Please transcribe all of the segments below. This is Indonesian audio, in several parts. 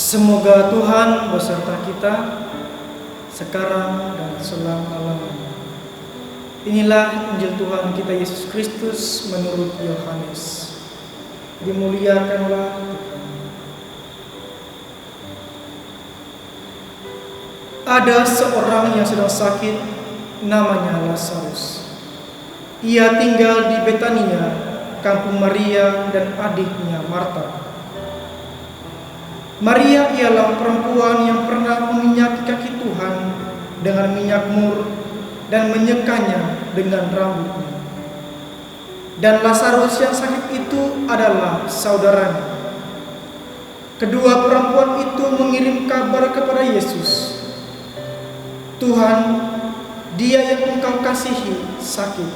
Semoga Tuhan beserta kita sekarang dan selama-lamanya. Inilah Injil Tuhan kita Yesus Kristus menurut Yohanes. Dimuliakanlah Tuhan. Ada seorang yang sedang sakit, namanya Lazarus. Ia tinggal di Betania, kampung Maria dan adiknya Marta. Maria ialah perempuan yang pernah meminyaki kaki Tuhan dengan minyak mur dan menyekanya dengan rambutnya. Dan Lazarus yang sakit itu adalah saudaranya. Kedua perempuan itu mengirim kabar kepada Yesus, "Tuhan, dia yang engkau kasihi sakit."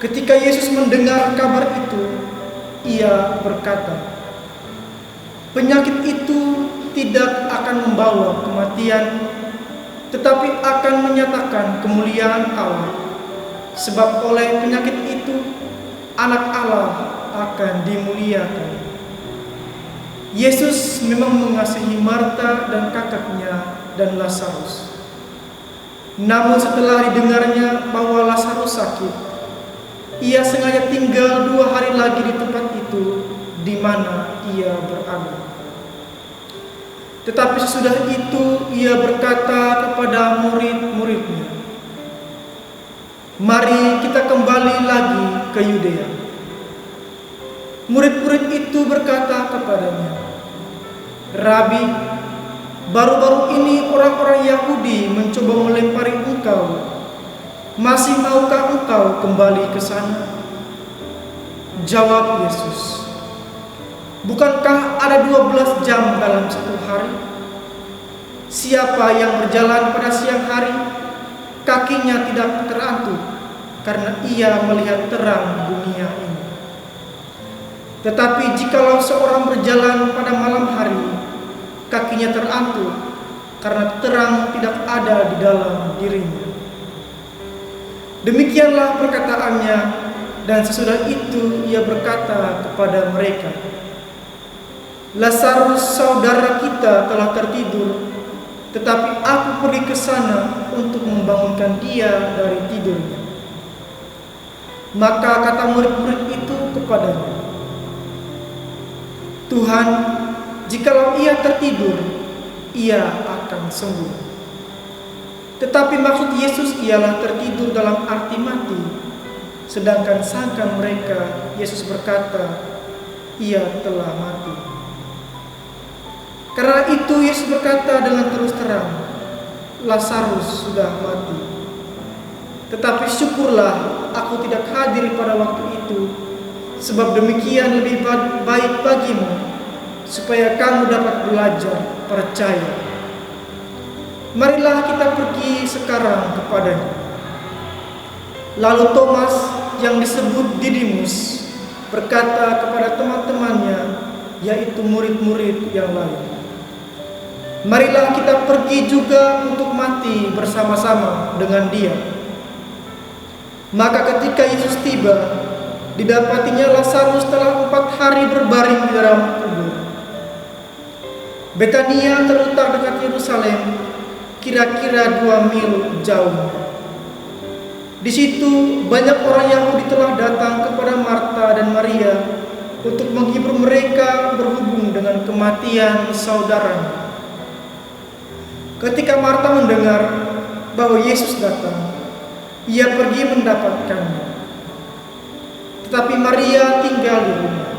Ketika Yesus mendengar kabar itu, ia berkata, "Penyakit itu tidak akan membawa kematian, tetapi akan menyatakan kemuliaan Allah. Sebab oleh penyakit itu, Anak Allah akan dimuliakan." Yesus memang mengasihi Marta dan kakaknya dan Lazarus. Namun setelah didengarnya bahwa Lazarus sakit, ia sengaja tinggal 2 hari lagi di tempat itu di mana ia berada. Tetapi sesudah itu ia berkata kepada murid-muridnya, "Mari kita kembali lagi ke Yudea." Murid-murid itu berkata kepadanya, "Rabi, baru-baru ini orang-orang Yahudi mencoba melempari engkau. Masih maukah engkau kembali ke sana?" Jawab Yesus, "Bukankah ada 12 jam dalam satu hari? Siapa yang berjalan pada siang hari, kakinya tidak terantuk, karena ia melihat terang dunia ini. Tetapi jikalau seorang berjalan pada malam hari, kakinya terantuk, karena terang tidak ada di dalam dirinya." Demikianlah perkataannya, dan sesudah itu ia berkata kepada mereka, "Lazarus saudara kita telah tertidur, tetapi aku pergi ke sana untuk membangunkan dia dari tidurnya." Maka kata murid-murid itu kepadanya, "Tuhan, jikalau ia tertidur, ia akan sembuh." Tetapi maksud Yesus ialah tertidur dalam arti mati, sedangkan sangka mereka Yesus berkata, "Ia telah mati." Karena itu Yesus berkata dengan terus terang, "Lazarus sudah mati. Tetapi syukurlah aku tidak hadir pada waktu itu, sebab demikian lebih baik bagimu, supaya kamu dapat belajar percaya." Marilah kita pergi sekarang kepadanya. Lalu Thomas yang disebut Didimus berkata kepada teman-temannya, yaitu murid-murid yang lain, "Marilah kita pergi juga untuk mati bersama-sama dengan dia." Maka ketika Yesus tiba, didapatinya Lazarus telah 4 hari berbaring di dalam kubur. Betania terletak dekat Yerusalem, kira-kira 2 mil jauhnya. Di situ banyak orang Yahudi telah datang kepada Marta dan Maria untuk menghibur mereka berhubung dengan kematian saudaranya. Ketika Marta mendengar bahwa Yesus datang, ia pergi mendapatkannya. Tetapi Maria tinggal di rumah.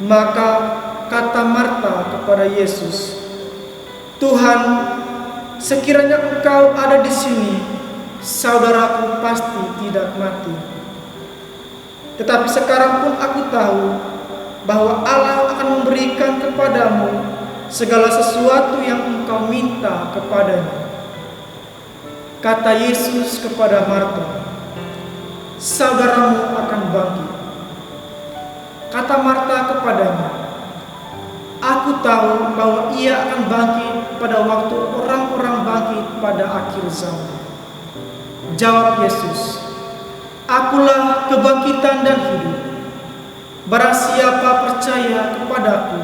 Maka kata Marta kepada Yesus, "Tuhan, sekiranya engkau ada di sini, saudaraku pasti tidak mati. Tetapi sekarang pun aku tahu bahwa Allah akan memberikan kepadamu segala sesuatu yang engkau minta kepadanya." Kata Yesus kepada Marta, "Saudaramu akan bangkit." Kata Marta kepadanya, "Aku tahu bahwa ia akan bangkit pada waktu orang-orang bangkit pada akhir zaman." Jawab Yesus, "Akulah kebangkitan dan hidup. Barang siapa percaya kepadaku,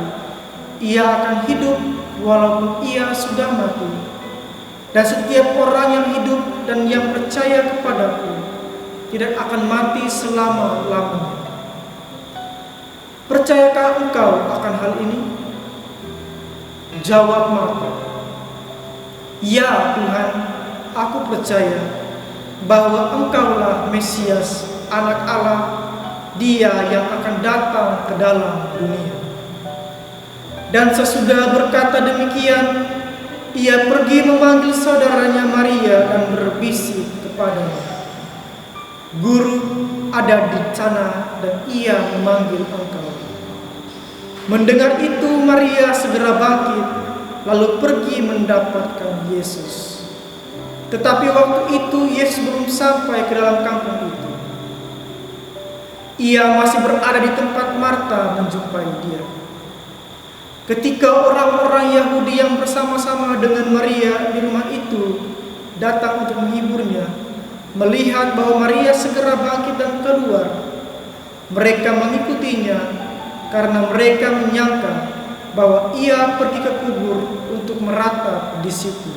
ia akan hidup walaupun ia sudah mati. Dan setiap orang yang hidup dan yang percaya kepadaku tidak akan mati selama-lamanya. Percayakah engkau akan hal ini? Jawab Marta, "Ya Tuhan, aku percaya bahwa Engkaulah Mesias, Anak Allah, Dia yang akan datang ke dalam dunia." Dan sesudah berkata demikian, ia pergi memanggil saudaranya Maria dan berbisik kepadanya, "Guru ada di sana dan ia memanggil engkau." Mendengar itu Maria segera bangkit, lalu pergi mendapatkan Yesus. Tetapi waktu itu Yesus belum sampai ke dalam kampung itu. Ia masih berada di tempat Marta menjumpai dia. Ketika orang-orang Yahudi yang bersama-sama dengan Maria di rumah itu datang untuk menghiburnya, melihat bahwa Maria segera bangkit dan keluar, mereka mengikutinya karena mereka menyangka bahwa ia pergi ke kubur untuk meratap di situ.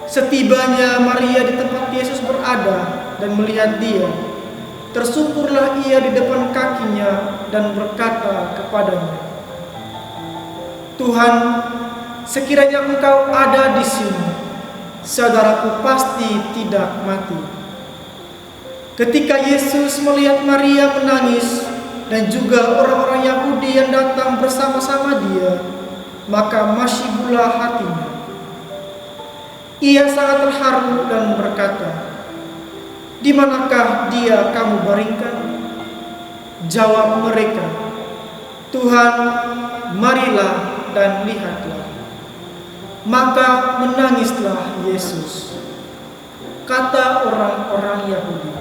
Setibanya Maria di tempat Yesus berada dan melihat dia, tersungkurlah ia di depan kakinya dan berkata kepadanya, "Tuhan, sekiranya engkau ada di sini, saudaraku pasti tidak mati." Ketika Yesus melihat Maria menangis dan juga orang-orang Yahudi yang datang bersama-sama dia, maka masyibulah hatinya. Ia sangat terharu dan berkata, "Di manakah dia kamu baringkan?" Jawab mereka, "Tuhan, marilah dan lihatlah." Maka menangislah Yesus. Kata orang-orang Yahudi,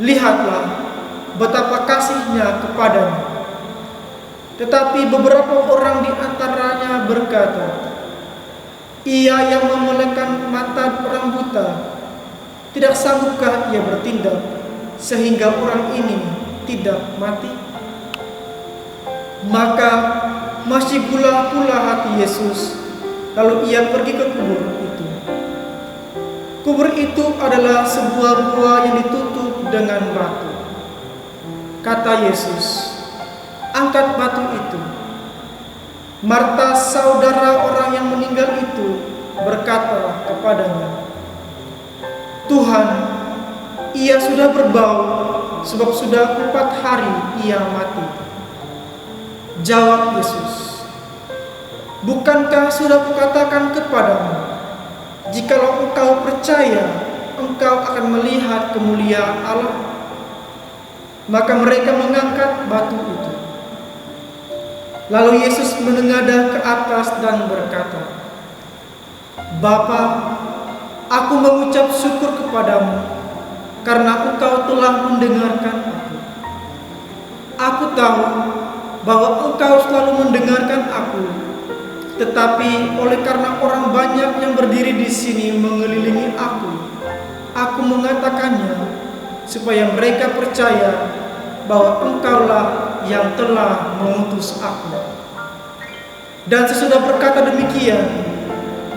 "Lihatlah betapa kasihnya kepadanya." Tetapi beberapa orang di antaranya berkata, "Ia yang memelekkan mata orang buta, tidak sanggupkah ia bertindak sehingga orang ini tidak mati?" Maka masih pula hati Yesus, lalu ia pergi ke kubur itu. Kubur itu adalah sebuah gua yang ditutup dengan batu. Kata Yesus, "Angkat batu itu." Marta, saudara orang yang meninggal itu, berkata kepadanya, "Tuhan, ia sudah berbau, sebab sudah 4 hari ia mati." Jawab Yesus, "Bukankah sudah kukatakan kepadamu, jikalau engkau percaya, engkau akan melihat kemuliaan Allah?" Maka mereka mengangkat batu itu. Lalu Yesus menengadah ke atas dan berkata, "Bapa, aku mengucap syukur kepadamu karena engkau telah mendengarkan aku. Aku tahu bahwa engkau selalu mendengarkan aku, tetapi oleh karena orang banyak yang berdiri di sini mengelilingi aku mengatakannya, supaya mereka percaya bahwa engkaulah yang telah mengutus aku." Dan sesudah berkata demikian,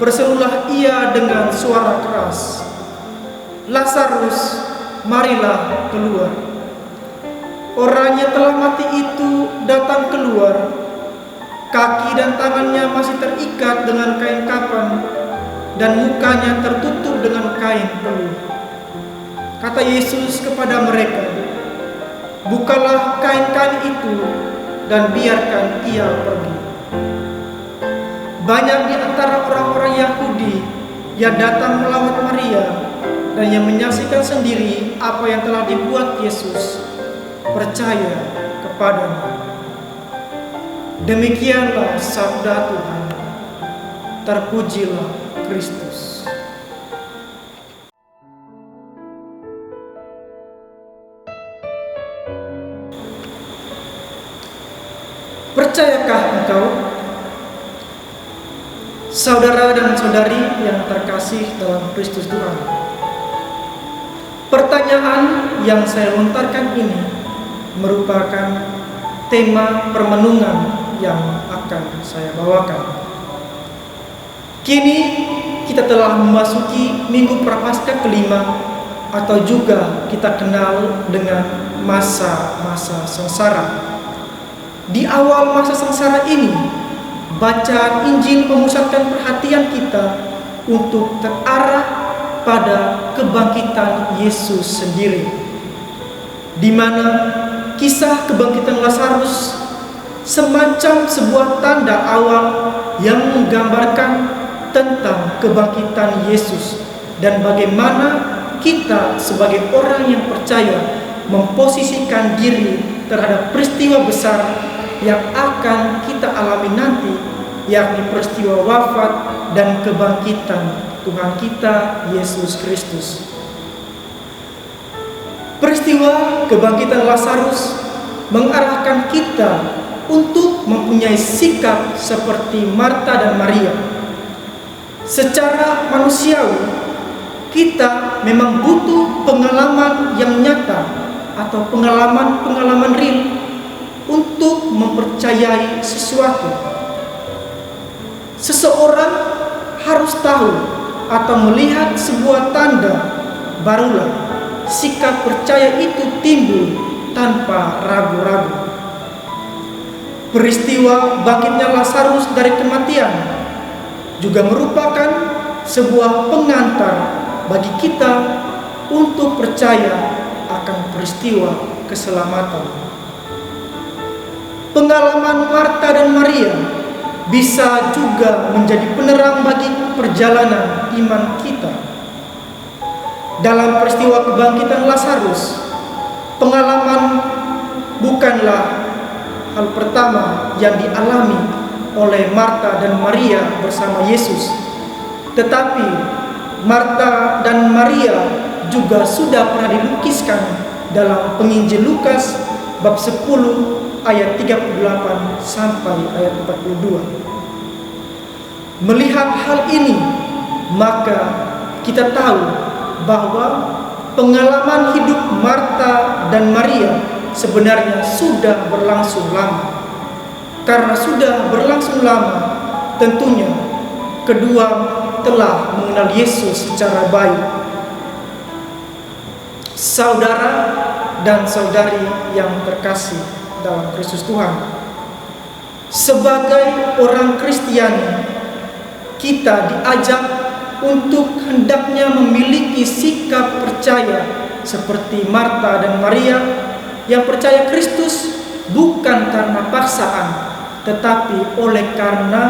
berserulah ia dengan suara keras, "Lazarus, marilah keluar." Orang yang telah mati itu datang keluar. Kaki dan tangannya masih terikat dengan kain kapan, dan mukanya tertutup dengan kain peluh. Kata Yesus kepada mereka, "Bukalah kain-kain itu dan biarkan ia pergi." Banyak di antara orang-orang Yahudi yang datang melawan Maria dan yang menyaksikan sendiri apa yang telah dibuat Yesus, percaya kepadanya. Demikianlah sabda Tuhan. Terpujilah Kristus. Percayakah engkau, saudara dan saudari yang terkasih dalam Kristus Tuhan? Pertanyaan yang saya lontarkan ini merupakan tema permenungan yang akan saya bawakan. Kini kita telah memasuki Minggu Prapaskah kelima, atau juga kita kenal dengan masa-masa sengsara. Di awal masa sengsara ini, bacaan Injil memusatkan perhatian kita untuk terarah pada kebangkitan Yesus sendiri, di mana kisah kebangkitan Lazarus semacam sebuah tanda awal yang menggambarkan tentang kebangkitan Yesus dan bagaimana kita sebagai orang yang percaya memposisikan diri terhadap peristiwa besar yang akan kita alami nanti, yakni peristiwa wafat dan kebangkitan Tuhan kita Yesus Kristus. Peristiwa kebangkitan Lazarus mengarahkan kita untuk mempunyai sikap seperti Marta dan Maria. Secara manusiawi, kita memang butuh pengalaman yang nyata atau pengalaman real untuk mempercayai sesuatu. Seseorang harus tahu atau melihat sebuah tanda, barulah sikap percaya itu timbul tanpa ragu-ragu. Peristiwa bangkitnya Lazarus dari kematian juga merupakan sebuah pengantar bagi kita untuk percaya akan peristiwa keselamatan. Pengalaman Marta dan Maria bisa juga menjadi penerang bagi perjalanan iman kita. Dalam peristiwa kebangkitan Lazarus, pengalaman bukanlah hal pertama yang dialami oleh Marta dan Maria bersama Yesus, tetapi Marta dan Maria juga sudah pernah dilukiskan dalam penginjil Lukas bab 10 ayat 38 sampai ayat 42. Melihat hal ini, maka kita tahu bahwa pengalaman hidup Marta dan Maria sebenarnya sudah berlangsung lama. Karena sudah berlangsung lama, tentunya kedua telah mengenal Yesus secara baik. Saudara dan saudari yang terkasih dalam Kristus Tuhan, sebagai orang Kristiani, kita diajak untuk hendaknya memiliki sikap percaya seperti Marta dan Maria yang percaya Kristus bukan karena paksaan, tetapi oleh karena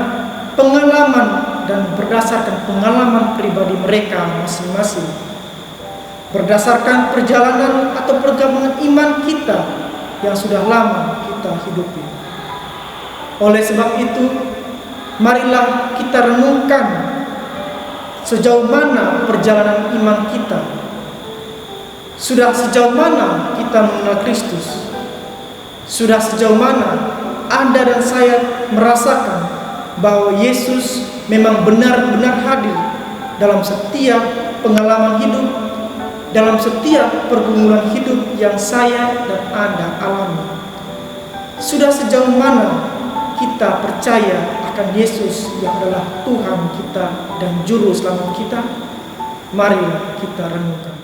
pengalaman dan berdasarkan pengalaman pribadi mereka masing-masing, berdasarkan perjalanan atau perkembangan iman kita yang sudah lama kita hidupi. Oleh sebab itu, marilah kita renungkan sejauh mana perjalanan iman kita. Sudah sejauh mana kita mengenal Kristus? Sudah sejauh mana Anda dan saya merasakan bahwa Yesus memang benar-benar hadir dalam setiap pengalaman hidup, dalam setiap pergumulan hidup yang saya dan Anda alami? Sudah sejauh mana kita percaya akan Yesus yang adalah Tuhan kita dan Juru Selamat kita? Mari kita renungkan.